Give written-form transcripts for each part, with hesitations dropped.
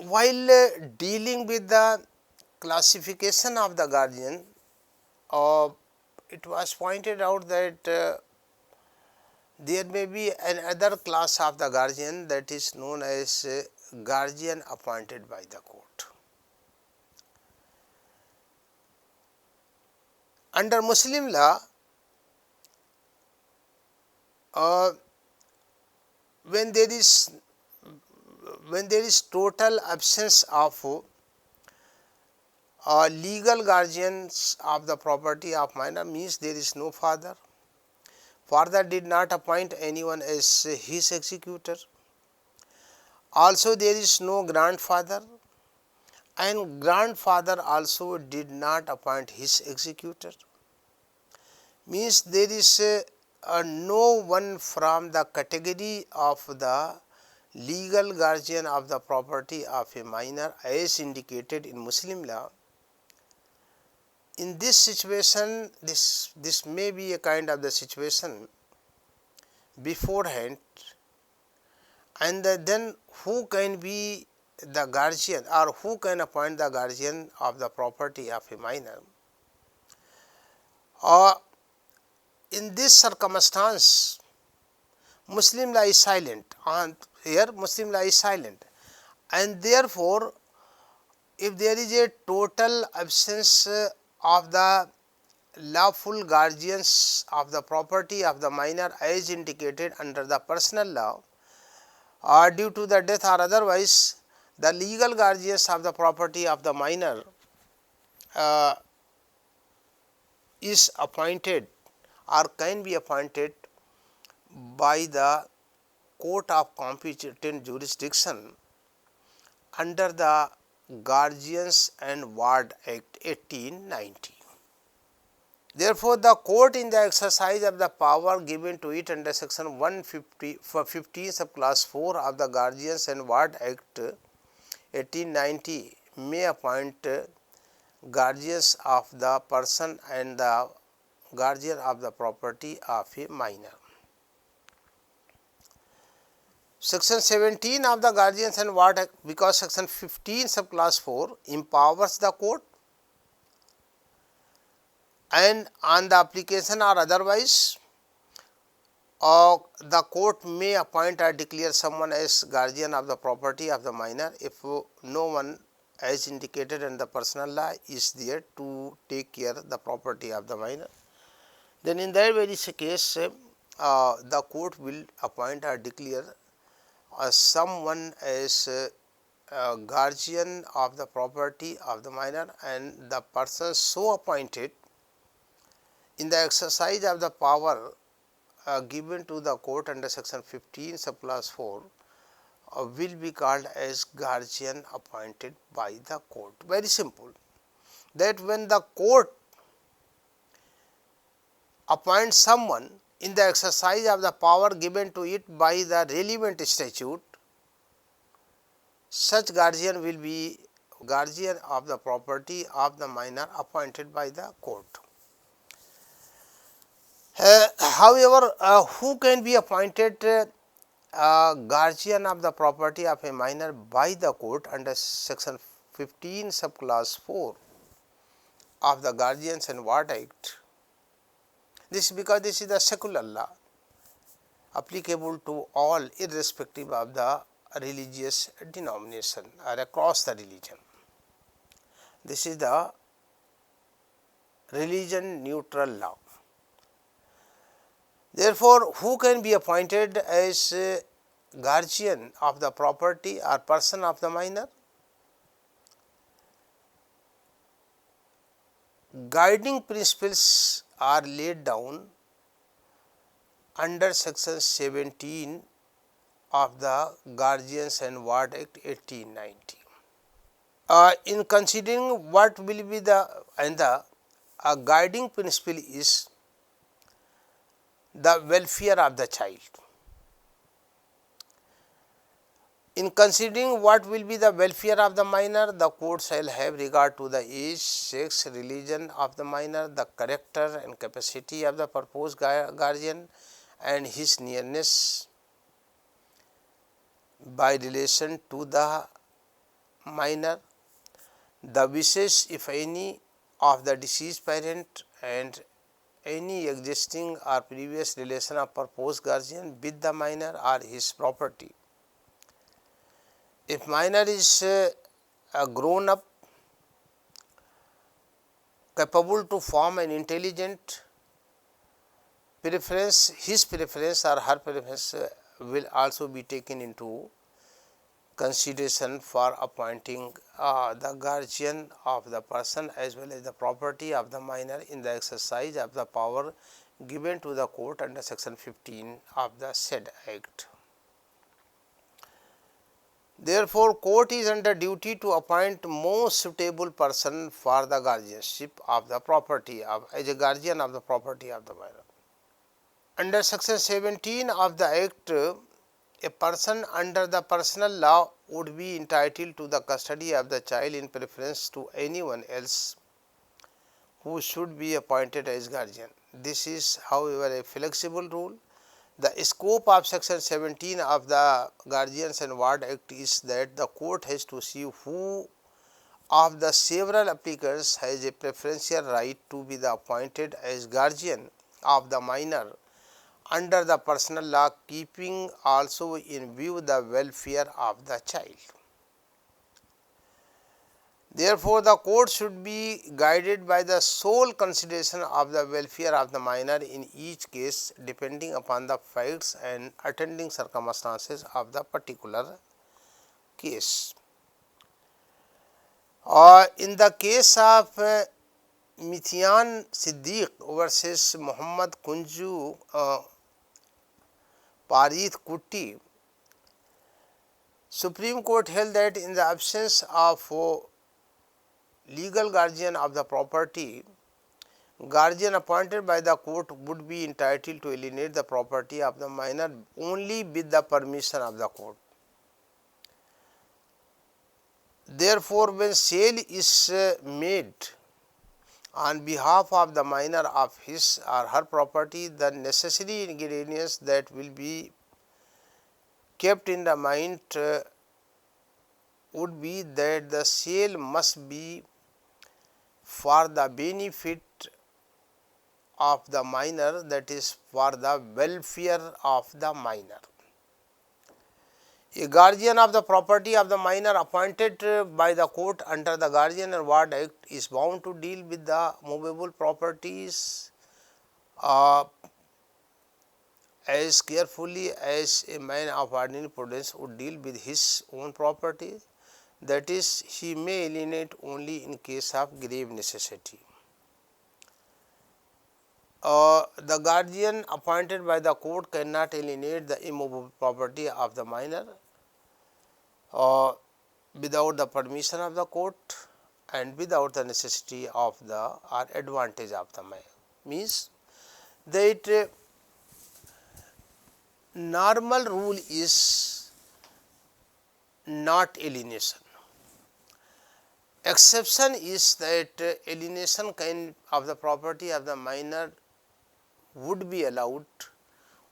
while dealing with the classification of the guardian, it was pointed out that there may be another class of the guardian, that is known as guardian appointed by the court. Under Muslim law, when there is total absence of legal guardians of the property of minor, means there is no father. Father did not appoint anyone as his executor. Also there is no grandfather, and grandfather also did not appoint his executor. Means there is no one from the category of the legal guardian of the property of a minor as indicated in Muslim law. In this situation, this may be a kind of the situation beforehand, and then who can be the guardian, or who can appoint the guardian of the property of a minor? In this circumstance, Muslim law is silent, and here Muslim law is silent, and therefore, if there is a total absence of the lawful guardians of the property of the minor as indicated under the personal law, or due to the death or otherwise, the legal guardians of the property of the minor is appointed or can be appointed by the court of competent jurisdiction under the Guardians and Ward Act 1890. Therefore, the court in the exercise of the power given to it under section 115 subclass 4 of the Guardians and Ward Act 1890 may appoint guardians of the person and the guardian of the property of a minor. Section 17 of the Guardians and Ward Act, because section 15 subclass 4 empowers the court, and on the application or otherwise, the court may appoint or declare someone as guardian of the property of the minor if no one as indicated in the personal law is there to take care of the property of the minor. Then in that very case, the court will appoint or declare someone as guardian of the property of the minor, and the person so appointed in the exercise of the power given to the court under section 15 subclass 4 will be called as guardian appointed by the court. Very simple, that when the court appoints someone in the exercise of the power given to it by the relevant statute, such guardian will be guardian of the property of the minor appointed by the court. However, who can be appointed guardian of the property of a minor by the court under section 15 subclass 4 of the Guardians and Ward Act? This is because this is the secular law applicable to all irrespective of the religious denomination or across the religion. This is the religion neutral law. Therefore, who can be appointed as guardian of the property or person of the minor? Guiding principles are laid down under section 17 of the Guardians and Ward Act 1890. In considering what will be the guiding principle is the welfare of the child. In considering what will be the welfare of the minor, the court shall have regard to the age, sex, religion of the minor, the character and capacity of the proposed guardian, and his nearness by relation to the minor, the wishes, if any, of the deceased parent, and any existing or previous relation of proposed guardian with the minor or his property. If minor is a grown up, capable to form an intelligent preference, his preference or her preference will also be taken into consideration for appointing the guardian of the person as well as the property of the minor in the exercise of the power given to the court under section 15 of the said act. Therefore, court is under duty to appoint most suitable person for the guardianship of the property as a guardian of the property of the minor. Under section 17 of the act, a person under the personal law would be entitled to the custody of the child in preference to anyone else who should be appointed as guardian. This is, however, a flexible rule. The scope of section 17 of the Guardians and Ward Act is that the court has to see who of the several applicants has a preferential right to be the appointed as guardian of the minor under the personal law, keeping also in view the welfare of the child. Therefore, the court should be guided by the sole consideration of the welfare of the minor in each case, depending upon the facts and attending circumstances of the particular case. In the case of Mithian Siddiq versus Muhammad Kunju Parith Kutti, Supreme Court held that in the absence of legal guardian of the property, guardian appointed by the court would be entitled to alienate the property of the minor only with the permission of the court. Therefore, when sale is made on behalf of the minor of his or her property, the necessary ingredients that will be kept in the mind would be that the sale must be for the benefit of the minor, that is for the welfare of the minor. A guardian of the property of the minor appointed by the court under the Guardian and Ward Act is bound to deal with the movable properties as carefully as a man of ordinary prudence would deal with his own property, that is, he may alienate only in case of grave necessity. The guardian appointed by the court cannot alienate the immovable property of the minor without the permission of the court and without the necessity of the or advantage of the minor. Means that normal rule is not alienation. Exception is that alienation of the property of the minor would be allowed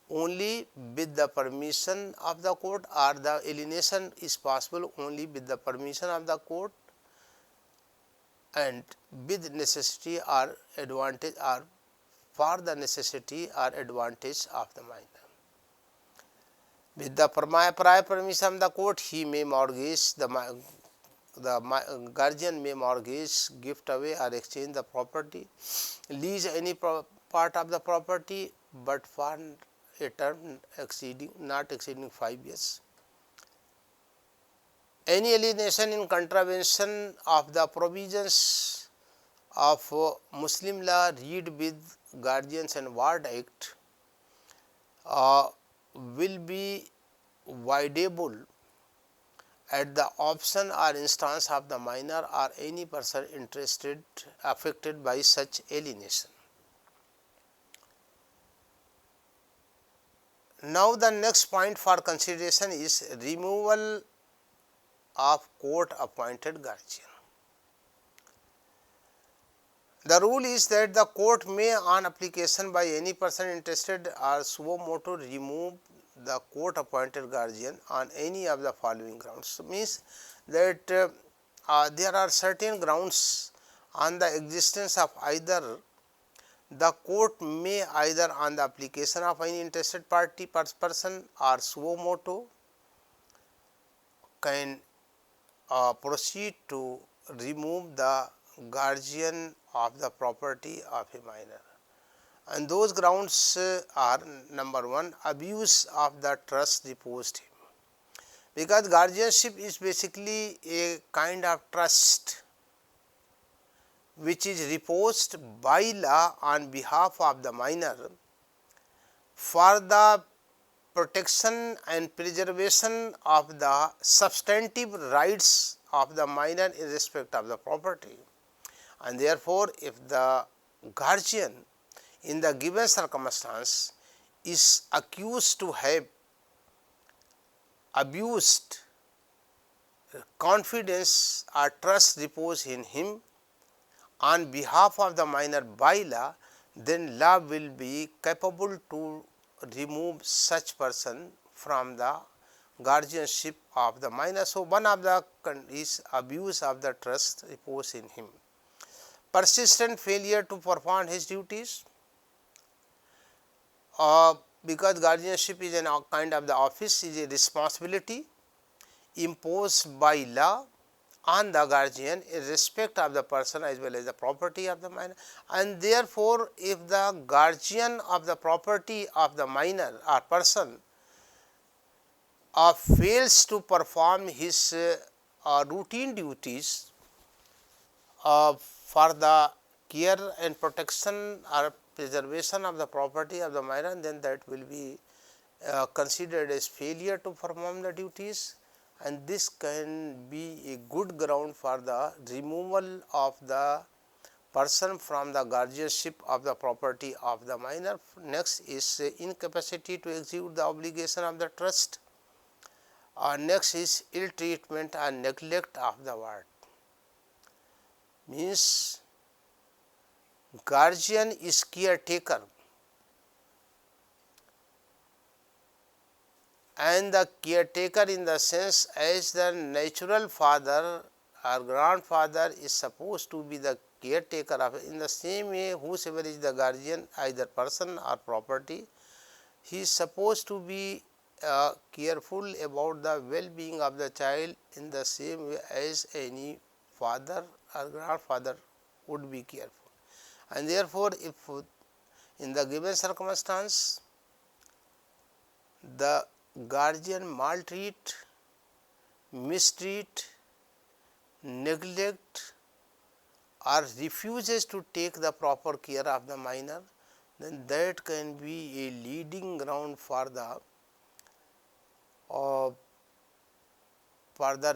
only with the permission of the court, or the alienation is possible only with the permission of the court and with necessity or advantage, or for the necessity or advantage of the minor. With the prior permission of the court, he may mortgage the guardian may mortgage, gift away or exchange the property, lease any part of the property, but for a term not exceeding 5 years. Any alienation in contravention of the provisions of Muslim law read with Guardians and Ward Act will be voidable at the option or instance of the minor or any person affected by such alienation. Now, the next point for consideration is removal of court appointed guardian. The rule is that the court may, on application by any person interested or suo motu, remove the court appointed guardian on any of the following grounds. So, means that there are certain grounds on the existence of either the court may either on the application of any interested party person or suo motu can proceed to remove the guardian of the property of a minor, and those grounds are number 1, abuse of the trust reposed him, because guardianship is basically a kind of trust which is reposed by law on behalf of the minor for the protection and preservation of the substantive rights of the minor in respect of the property. And therefore, if the guardian in the given circumstance is accused to have abused confidence or trust reposed in him on behalf of the minor by law, then law will be capable to remove such person from the guardianship of the minor. So, one of the is abuse of the trust reposed in him. Persistent failure to perform his duties, because guardianship is a kind of the office, is a responsibility imposed by law on the guardian in respect of the person as well as the property of the minor, and therefore, if the guardian of the property of the minor or person fails to perform his routine duties for the care and protection or preservation of the property of the minor, then that will be considered as failure to perform the duties, and this can be a good ground for the removal of the person from the guardianship of the property of the minor. Next is incapacity to execute the obligation of the trust. Next is ill treatment and neglect of the ward. Means guardian is caretaker and the caretaker in the sense as the natural father or grandfather is supposed to be the caretaker of, in the same way whosoever is the guardian either person or property, he is supposed to be careful about the well-being of the child in the same way as any father or grandfather would be careful. And therefore, if in the given circumstance the guardian maltreat, mistreat, neglect or refuses to take the proper care of the minor, then that can be a leading ground for the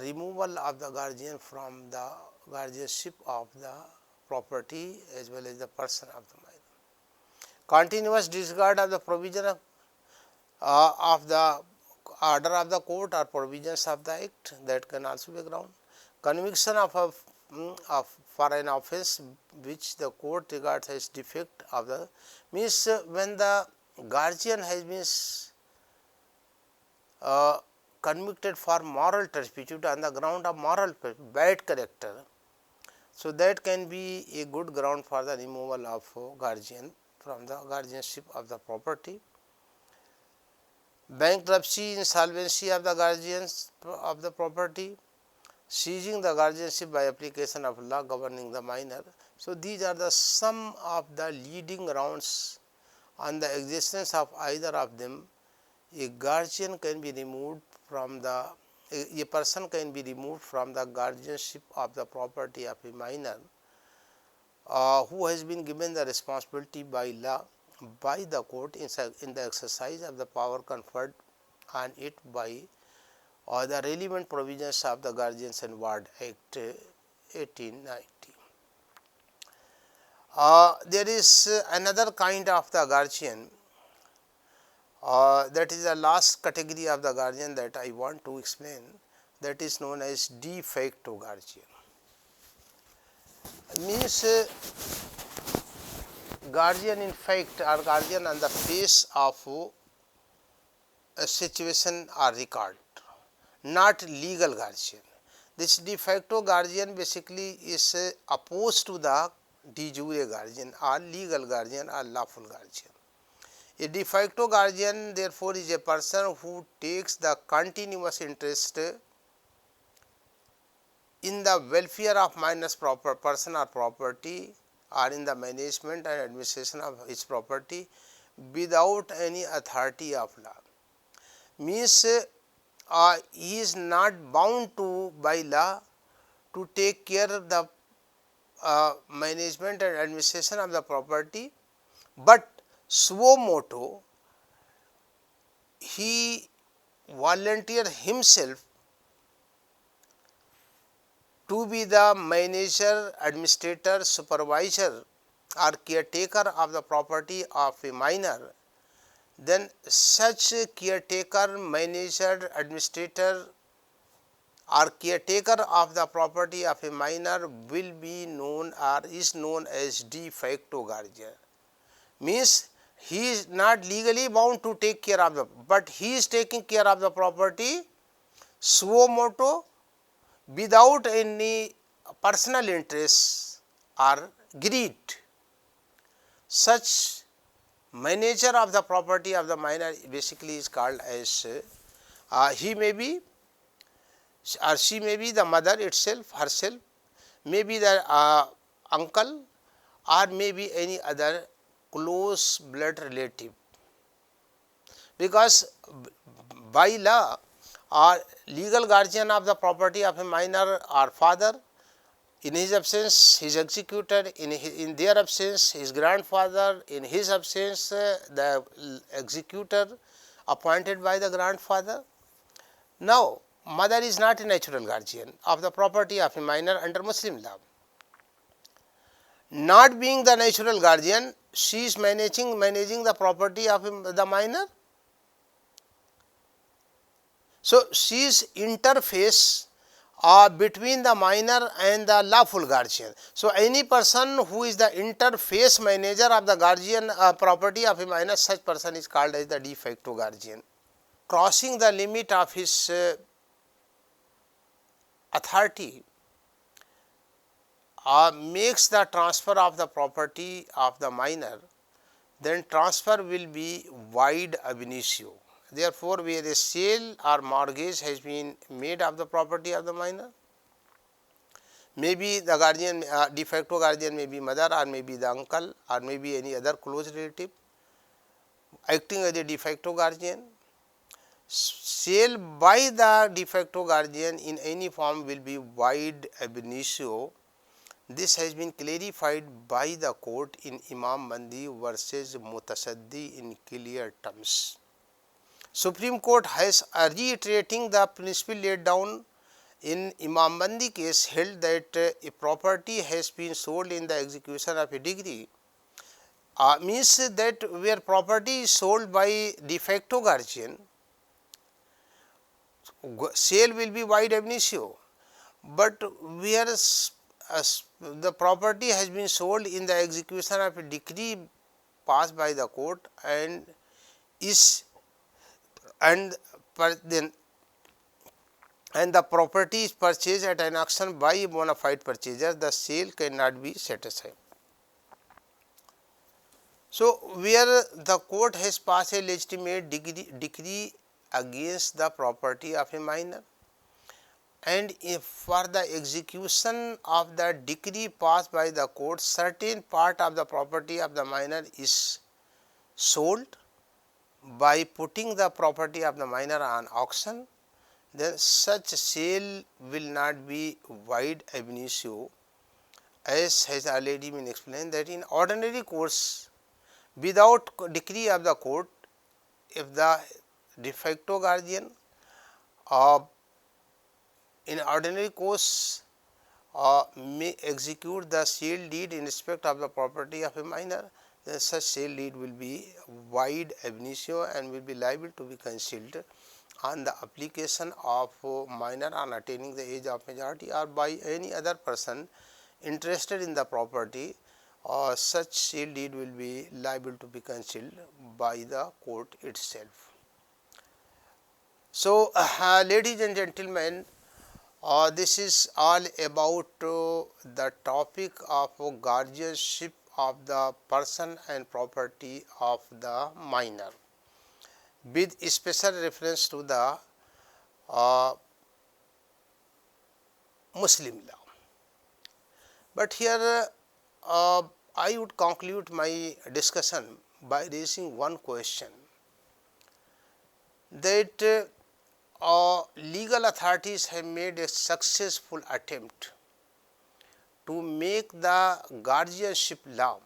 removal of the guardian from the guardianship of the property as well as the person of the minor. Continuous disregard of the provision of the order of the court or provisions of the act, that can also be ground. Conviction of for an offence which the court regards as defect of the, means when the guardian has been convicted for moral turpitude on the ground of moral bad character, so that can be a good ground for the removal of guardian from the guardianship of the property. Bankruptcy, insolvency of the guardians of the property, seizing the guardianship by application of law governing the minor. So, these are the some of the leading grounds on the existence of either of them. A guardian can be removed from the, a person can be removed from the guardianship of the property of a minor who has been given the responsibility by law by the court in the exercise of the power conferred on it by the relevant provisions of the Guardians and Ward Act 1890. There is another kind of the guardian, that is the last category of the guardian that I want to explain, that is known as de facto guardian. means guardian in fact or guardian on the face of a situation or record, not legal guardian. This de facto guardian basically is opposed to the de jure guardian or legal guardian or lawful guardian. A de facto guardian therefore is a person who takes the continuous interest in the welfare of minor's proper person or property or in the management and administration of his property without any authority of law. Means he is not bound to by law to take care of the management and administration of the property, but suo motu he volunteer himself to be the manager, administrator, supervisor or caretaker of the property of a minor, then such caretaker, manager, administrator or caretaker of the property of a minor will be known or is known as de facto guardian. Means he is not legally bound to take care of the, but he is taking care of the property suo motu without any personal interest or greed. Such manager of the property of the minor basically is called as he may be or she may be the mother itself, herself, may be the uncle or may be any other close blood relative, because by law or legal guardian of the property of a minor or father, in his absence his executor, in their absence his grandfather, in his absence the executor appointed by the grandfather. Now mother is not a natural guardian of the property of a minor under Muslim law. Not being the natural guardian, she is managing the property of the minor. So she is interface between the minor and the lawful guardian. So any person who is the interface manager of the guardian property of a minor, such person is called as the de facto guardian. Crossing the limit of his authority makes the transfer of the property of the minor, then transfer will be void ab initio. Therefore, where a sale or mortgage has been made of the property of the minor, maybe the guardian, de facto guardian may be mother or may be the uncle or may be any other close relative acting as a de facto guardian. Sale by the de facto guardian in any form will be void ab initio. This has been clarified by the court in Imam Mandi versus Mutasaddi in clear terms. Supreme Court has reiterating the principle laid down in Imam Mandi case held that a property has been sold in the execution of a decree means that where property is sold by de facto guardian, sale will be void ab initio, but where the property has been sold in the execution of a decree passed by the court and is and the property is purchased at an auction by a bona fide purchaser, the sale cannot be set aside. So where the court has passed a legitimate decree against the property of a minor, and if for the execution of the decree passed by the court certain part of the property of the minor is sold by putting the property of the minor on auction, then such sale will not be void ab initio, as has already been explained that in ordinary course without decree of the court, if the de facto guardian in ordinary course may execute the sale deed in respect of the property of a minor, then such sale deed will be void ab initio and will be liable to be cancelled on the application of minor on attaining the age of majority or by any other person interested in the property, such seal deed will be liable to be cancelled by the court itself. So, ladies and gentlemen, this is all about the topic of guardianship of the person and property of the minor, with special reference to the Muslim law. But here I would conclude my discussion by raising one question, that legal authorities have made a successful attempt to make the guardianship law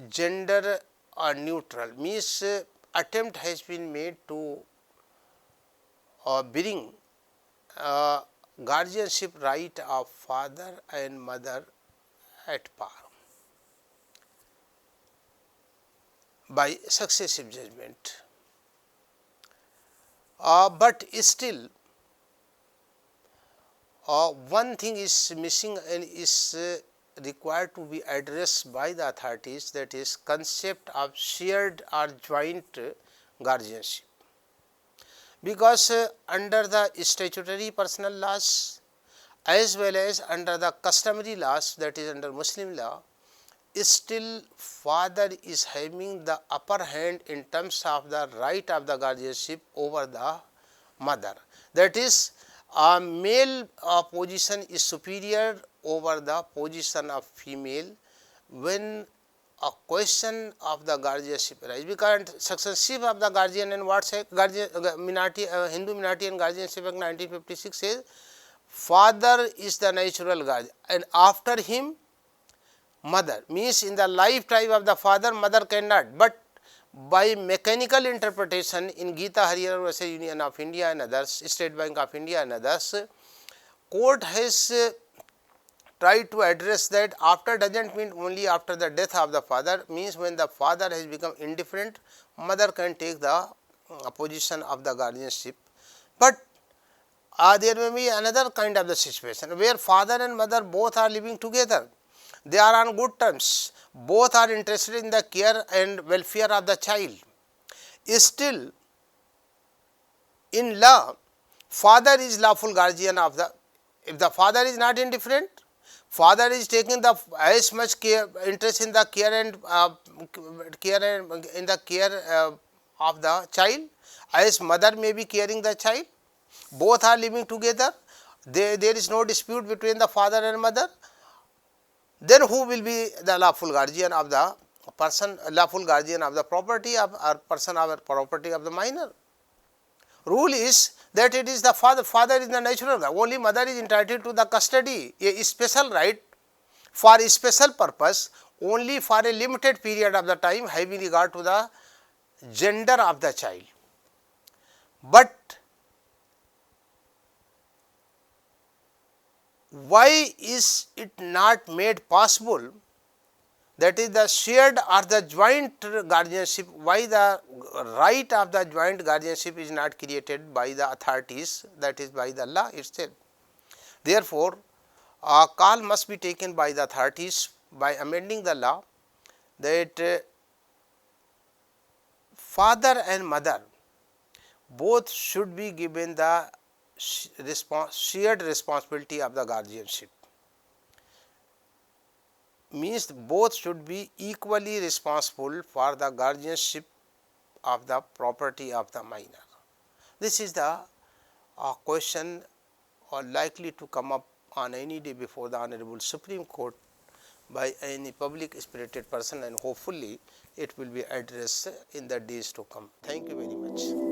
gender neutral, means attempt has been made to bring guardianship right of father and mother at par by successive judgment. But still one thing is missing and is required to be addressed by the authorities, that is concept of shared or joint guardianship. Because under the statutory personal laws as well as under the customary laws, that is under Muslim law, still father is having the upper hand in terms of the right of the guardianship over the mother. That is, a male position is superior over the position of female when a question of the guardianship arises. Because Section 6 of the Guardian and Ward Act, Hindu Minority and Guardianship Act 1956 says, father is the natural guardian and after him mother, means in the lifetime of the father mother cannot, but by mechanical interpretation in Gita Hariyar vs. Union of India and others, State Bank of India and others, court has tried to address that after does not mean only after the death of the father, means when the father has become indifferent, mother can take the position of the guardianship. But there may be another kind of the situation where father and mother both are living together. They are on good terms, both are interested in the care and welfare of the child. Still, in law, father is lawful guardian of the, if the father is not indifferent, father is taking the as much care, interest in the care and in the care of the child as mother may be caring the child. Both are living together, there is no dispute between the father and mother. Then who will be the lawful guardian of the person, lawful guardian of the property of or person of property of the minor? Rule is that it is the father, father is the natural guardian, only mother is entitled to the custody, a special right for a special purpose, only for a limited period of the time having regard to the gender of the child. But why is it not made possible, that is the shared or the joint guardianship, why the right of the joint guardianship is not created by the authorities, that is by the law itself? Therefore, a call must be taken by the authorities by amending the law that father and mother both should be given the shared responsibility of the guardianship, means both should be equally responsible for the guardianship of the property of the minor. This is the question likely to come up on any day before the Honorable Supreme Court by any public spirited person, and hopefully it will be addressed in the days to come. Thank you very much.